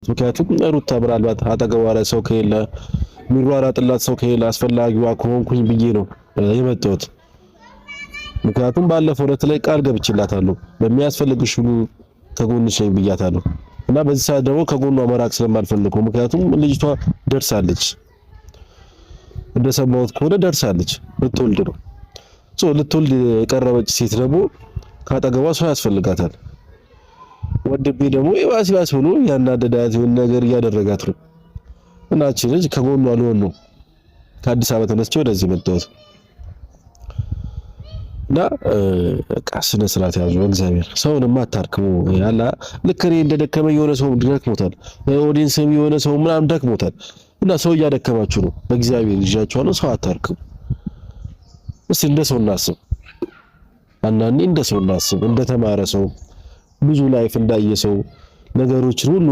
ምክንያቱም ሩታ ምናልባት አጠገቧ ላይ ሰው ከሌለ የሚሯሯጥላት ሰው ከሌለ አስፈላጊዋ ከሆንኩኝ ብዬ ነው የመጣሁት። ምክንያቱም ባለፈው ዕለት ላይ ቃል ገብቼላታለሁ በሚያስፈልግሽ ሁሉ ከጎንሽ ነኝ ብያታለሁ እና በዚህ ሰዓት ደግሞ ከጎኗ መራቅ ስለማልፈልግ ነው። ምክንያቱም ልጅቷ ደርሳለች፣ እንደሰማሁት ከሆነ ደርሳለች፣ ልትወልድ ነው። ልትወልድ የቀረበች ሴት ደግሞ ካጠገቧ ሰው ያስፈልጋታል። ወንድሜ ደግሞ ይባስ ብሎ ያናደዳት የሆነ ነገር እያደረጋት ነው እና እቺ ልጅ ከጎኗ ልሆን ነው ከአዲስ አበባ ተነስቼ ወደዚህ መጣሁት እና ስነ ስርዓት ያዙ። እግዚአብሔር ሰውንማ አታርክሙ ያላ ልክ እኔ እንደደከመኝ የሆነ ሰው ደክሞታል፣ ኦዲየንስም የሆነ ሰው ምናምን ደክሞታል እና ሰው እያደከማችሁ ነው። በእግዚአብሔር ይዣችኋለሁ። ሰው አታርክሙ። እስቲ እንደ ሰው እናስብ። አንዳንዴ እንደ ሰው እናስብ፣ እንደ ተማረ ሰው ብዙ ላይፍ እንዳየ ሰው ነገሮችን ሁሉ